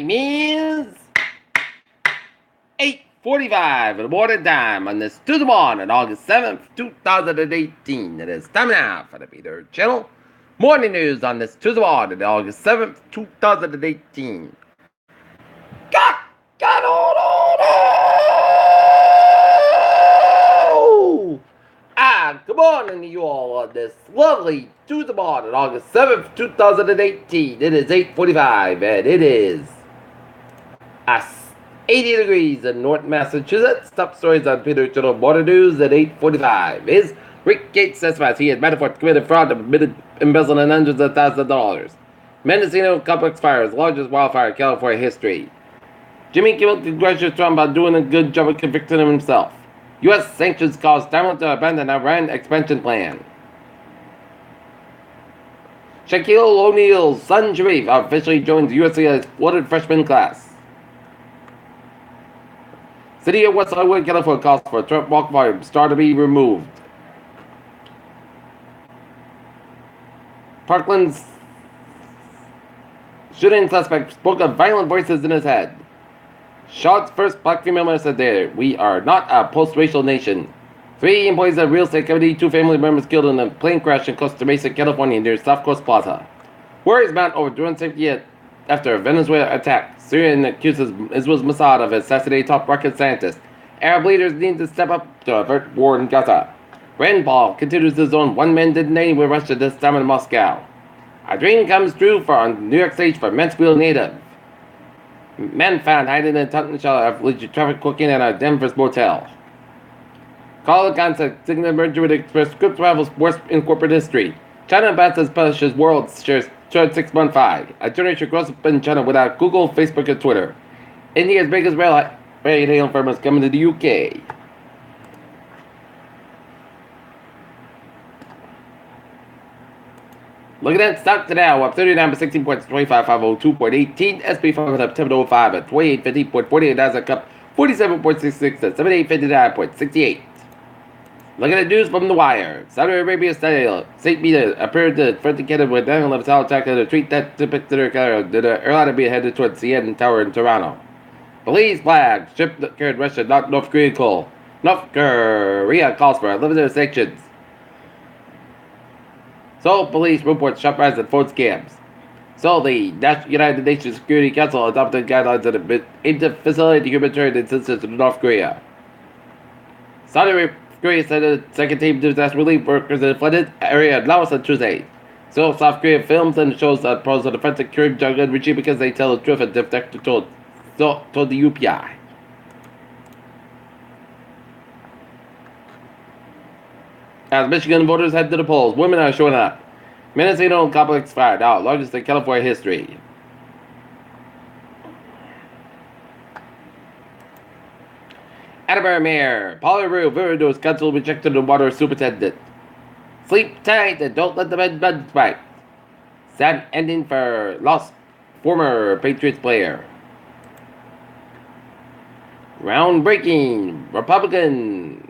is 8:45 in the morning time on this Tuesday morning, August 7th, 2018. It is time now for the Peter Channel morning news on this Tuesday morning, August 7th, 2018. Good morning to you all on this lovely Tuesday morning, August 7th, 2018. It is 8:45 and it is 80 degrees in North Massachusetts. Top stories on Peter Channel Morning News at 8:45 is Rick Gates testifies he had Manafort committed fraud and admitted embezzling hundreds of thousands of dollars. Mendocino complex fires, largest wildfire in California history. Jimmy Kimmel congratulates Trump on doing a good job of convicting him himself. U.S. sanctions cause Taiwan to abandon Iran expansion plan. Shaquille O'Neal's son Sharif officially joins USCI's flooded freshman class. City of West Hollywood, California calls for Trump walk volume star to be removed. Parkland's shooting suspect spoke of violent voices in his head. Shaw's first black female minister said, "We are not a post-racial nation." 3 employees of real estate company, 2 family members killed in a plane crash in Costa Mesa, California near South Coast Plaza. Worries mount over drone safety after a Venezuela attack. Syria accuses Israel's Mossad of assassinating top rocket scientists. Arab leaders need to step up to avert war in Gaza. Rand Paul continues his own one-man detonating with Russia, this time in Moscow. A dream comes true for on New York stage for Mansfield native. Men found hiding in a tunnel after traffic cocaine at a Denver motel. Call concept signature merger with Express Scripts rivals worst in corporate history. China advances publishes world shares 615. A generation grows up in China without Google, Facebook, and Twitter. India's biggest rail firm is coming to the UK. Looking at stock today, up 39 by 16 points, 25,502.18. SP 500 up 10.05 at 2850.48. Nasdaq up 47.66 at 7859.68. Looking at news from The Wire. Saudi Arabia state media appeared to threaten Canada with an 9/11 attack on a tweet that depicted the airline being headed towards the CN Tower in Toronto. Police flag ship that carried Russia, not North Korean coal. North Korea calls for unlimited sanctions. Seoul police report shop riots and phone scams. So the United Nations Security Council adopted guidelines that aim to facilitate humanitarian assistance in North Korea. Saudi Korea said a second team disaster relief workers in the flooded area of Laos on Tuesday. So South Korea films and shows that pose an offensive Kim Jong-un regime because they tell the truth and defector told the UPI. As Michigan voters head to the polls, women are showing up. Mendocino complex fire, now largest in California history. Attleboro Mayor Paula Rue council rejected the water superintendent. Sleep tight and don't let the bed spike. Sad ending for lost former Patriots player. Groundbreaking Republican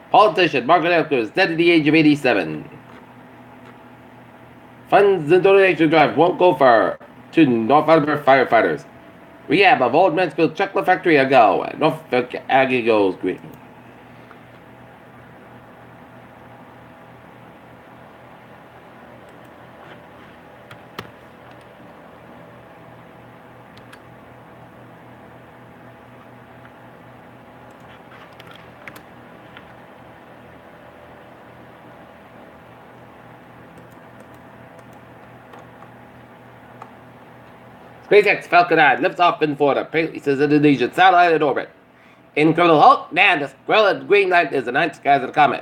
politician Margaret Elker is dead at the age of 87. Funds and donation drive won't go far to North Attleboro firefighters. Rehab of old Mansfield chocolate factory ago. Norfolk Aggie goes green. SpaceX Falcon 9 lifts off in Florida, places Indonesian satellite in orbit. Incredible Hulk, the squirrel green light is the night skies of the comet.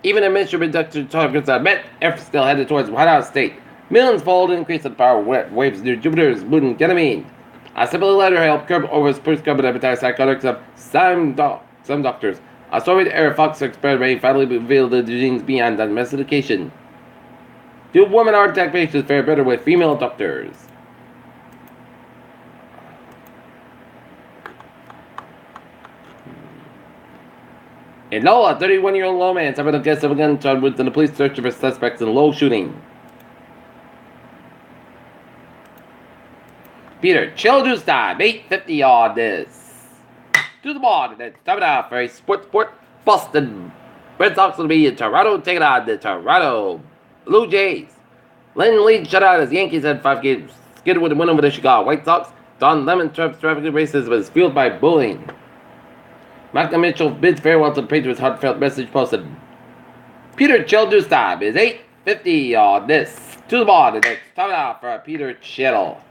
Even administrative reduction targets are met, Earth still headed towards White House state. Millions-fold increase in power waves near Jupiter's moon Ganymede. A simple letter helped curb over first carbon antipsychotics of some doctors. A Soviet era Fox experiment finally revealed the genes beyond domestication. 2 women heart attack patients fare better with female doctors. In Lola, a 31-year-old low man suffered a guest of a gun charge within the police search for suspects in Low shooting. Peter Childress time. 8:50 on this. To the ball. And it's coming out for a sport. Boston Red Sox will be in Toronto, taking on the Toronto Blue Jays. Lynn lead shutout as Yankees had 5 games. Skid with a win over the Chicago White Sox. Don Lemon trips traffic races was fueled by bullying. Malcolm Mitchell bids farewell to the Patriots. Heartfelt message posted. Peter Childress time is 8:50 on this. To the ball. And it's coming out for Peter Chittle.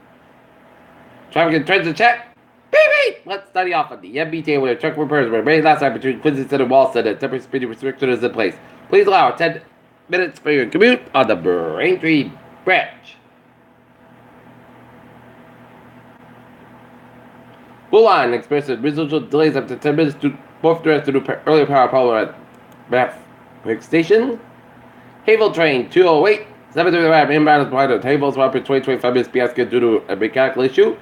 Traffic and transit check. Beep. Let's study off on the MBTA where truck repairs were made last night between Quincy Center and Walston and temporary speed restriction is in place. Please allow 10 minutes for your commute on the Braintree branch. Blue Line experienced residual delays up to 10 minutes to both directions to do earlier power problem at Bath Station. Havel train 208, 7:35 inbound is provided. Havel's Rockford 20-25 minutes fiasco due to a mechanical issue.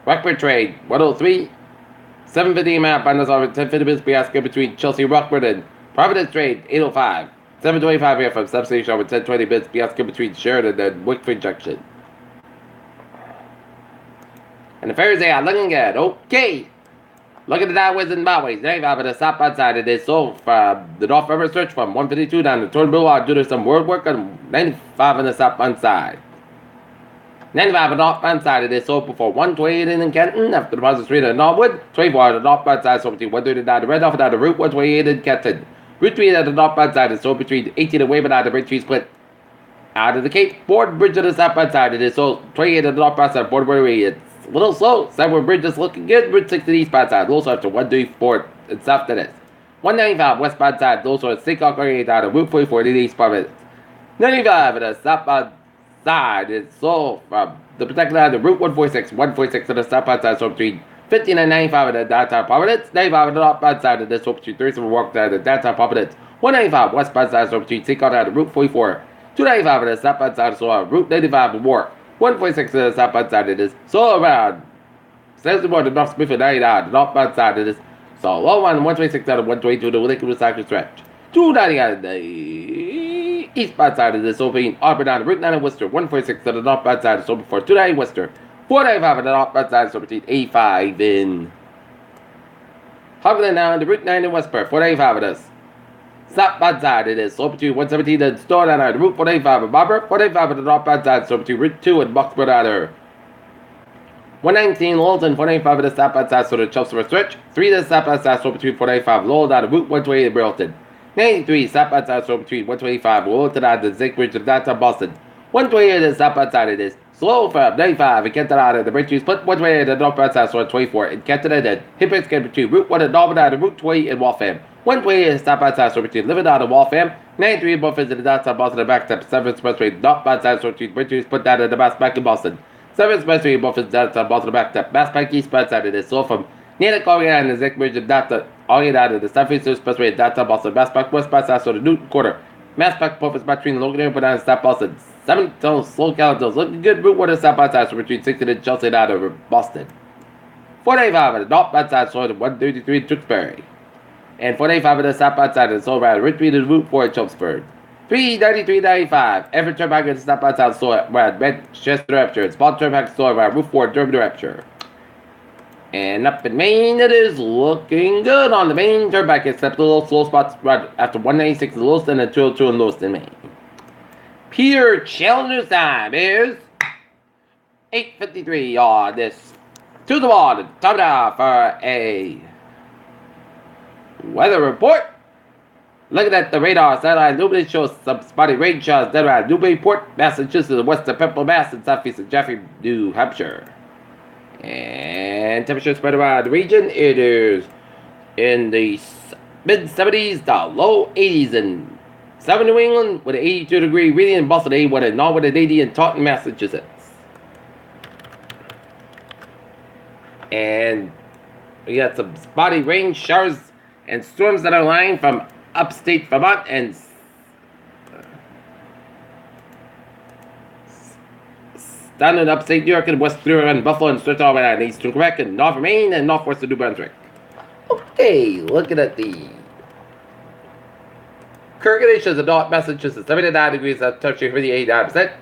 Rockford train 103, 7:50 inbound is over 10:50 minutes fiasco between Chelsea Rockford and Providence train 805, 7:25 here from substation over 10:20 minutes fiasco between Sheridan and Wickford Junction. And the Thursday are looking good. Okay. Look at the downwards and byways. 95 at the southbound side. It is sold from the North River Stretch from 152 down to Torn Boulevard due to some road work on 95 on the southbound side. 95 on the northbound side. It is sold before 128 in Kenton after the Deposit Street in Norwood. 24 on the northbound side sold between 139 and Red Off down the Route 128 in Kenton. Route 3 at the northbound side is sold between 18 and Wayman out of the Bridge Tree Split. Out of the Cape Board Bridge on the southbound side. It is sold 28 on the northbound side. Boardway it's a little slow. Sideward Bridge is looking good. Bridge 6 to the eastbound side. Low after 134 and south to this. 195 westbound side. Low at St. Concrete out of Route 44 to the eastbound. 95 at the southbound side is sold from the protected out of Route 146. 146 on the southbound side. So between 15 and 95 at the downtown Providence. 95 on the northbound side of this. So between 37 walk down the downtown Providence. 195 westbound side. So between St. Concrete out of Route 44. 295 on the southbound side. So on Route 95 and Warp. 146 to the southbound side it is. So around 74 to North Smithfield 99, the northbound side it is. So low one 126 out of 122 to Lincoln Recycle Stretch. 290 out of the eastbound side it is. So between Auburn down to Route 9 in Worcester. 146 to the northbound side is so before 290 Worcester. 495 on the northbound side so between 85 in Hogland down to Route 9 in Westport. 495 of this. Southbound side it is so between 117 and Store down at Route 485 in Barber. 485 on the northbound side so between Route 2 and Boxford out there. 119 Lowellton, 485 on the southbound side so the Chelsea Stretch. 3 to the southbound side so between 485 Lowell down to Route 128 in Burlington. 93 southbound side so between 125 Lowellton down to Zinc Bridge of downtown Boston. 128 on the southbound side it is. Slow from 95 and Kenton out of the Bridge Tree Split. 128 on the northbound side so 24 in Kenton and then Hippens get between Route 1 and Norman down to Route 20 in Waltham. 128 is southbound side so between Living out of Waltham. 93 both is in the downtown Boston and back step 7 expressway northbound side so between Bridge Tree Split down to the Mass Bank in Boston. 7 expressway both is downtown Boston and back step Mass Bank eastbound side it is. So from near the Corrigan and the Zinc Bridge and downtown Orient out of the Southeastern Expressway in downtown Boston. Mass Bank westbound side so the Newton Quarter. Mass Bank both is between Logan Airport down to South Boston. 7 slow calendars looking good. Route 1 and southbound side so between 16 and Chelsea out of Boston. 485 on the northbound side so 133 in Tewksbury. And 485 on the southbound side is so around Route 3 to Route 4 in Chelmsford. 393.95 Everett Turnpike and southbound side so around Manchester, New Hampshire. Small Turnpike so around Route 4 in Durham, New Hampshire. And up in Maine, it is looking good on the Maine Turnpike, except a little slow spots right after 196 in Lewiston and 202 in Lewiston, Maine. Peter Challenger's time is 8:53 on this. To the ball, time now for a weather report. Looking at the radar satellite, Newbury shows some spotty rain showers down around Newburyport, Massachusetts, west of Pimple, Mass, and southeast of Jeffrey, New Hampshire. And temperature spread around the region, it is in the mid-70s to low 80s in Southern New England with an 82-degree reading in Boston, 81 in Norwood and 80 in Taunton, Massachusetts. And we got some spotty rain showers and storms that are lying from upstate Vermont and down in upstate New York and West New York and Buffalo and stretch all around eastern Quebec and north Maine and northwestern New Brunswick. Okay, looking at the Current conditions in North Massachusetts, 79 degrees, temperature 58%,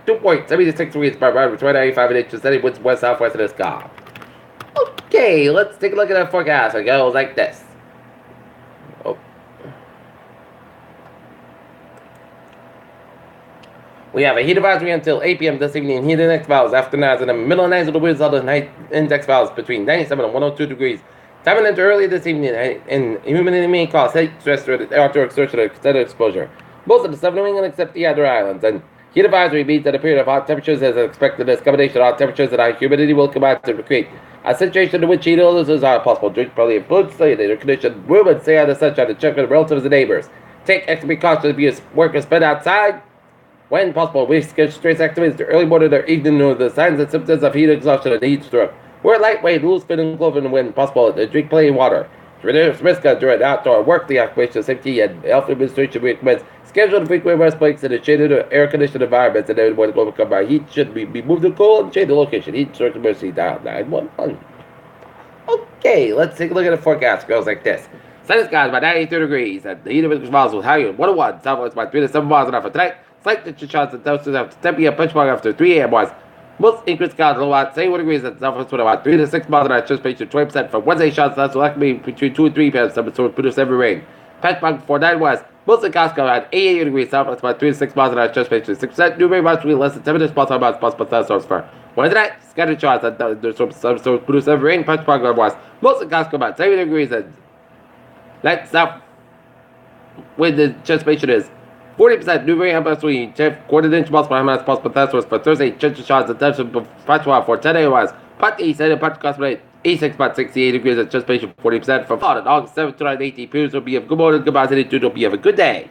2.76 degrees by right, 295 inches, steady winds west southwest of the sky. Okay, let's take a look at the forecast. It goes like this. Oh. We have a heat advisory until 8 p.m. this evening. Heat index values after 9 in the middle of the night of the winds of the night index values between 97 and 102 degrees. Time into early this evening and humidity may cause heat stress or outdoor exertion or extended exposure. Most of the southern New England except the other islands. And heat advisory means that a period of hot temperatures is expected. This combination of hot temperatures and high humidity will combine to create a situation in which heat illnesses are possible. Drink plenty of food, stay in air conditioned room, and stay out of the sunshine and check with relatives and neighbors. Take extra precautions if you work or spend outside. When possible, we schedule stress activities to early morning or evening or the signs and symptoms of heat exhaustion and heat stroke. Wear lightweight, loose-fitting clothing when possible. Drink plenty of water. To reduce risk during outdoor work, the occupation safety and health administration recommends schedule frequent rest breaks in a shaded or air-conditioned environments, and then when overcome by heat should be moved to cool and change the location. Heat search emergency dial 911. Okay, let's take a look at the forecast. It goes like this. Sunny skies by 93 degrees, and the heat index values will higher 101, southwest by 3 to 7 miles an hour for tonight. Slight temperature shots and temperatures after 10 p.m. benchmark after 3 a.m. was. Most increased skies low at 71 degrees at southwest with about 3 to 6 miles an hour. Anticipation 20% for Wednesday shots. That's likely between 2 and 3 p.m. Some sort of produce every rain. Patchmark for 9 west. Most of the skies at 88 degrees southwest about 3 to 6 miles an hour. Anticipation 6%. New rain possibly less than 10 minutes. Possible thunderstorms for Wednesday night. Scattered shots and some sort of produce every rain. Patchmark west. Most of the skies about 70 degrees and light south. Wind anticipation is 40% new rain possibly quarter inch possible thunderstorms for Thursday. Church shots and temperature patchmark for 10 a.m. Pat east and patch cosplay 86 about 68 degrees anticipation 40% for Florida. August 7th to 18 periods will be of good morning, goodbye, 2 will be of a good day.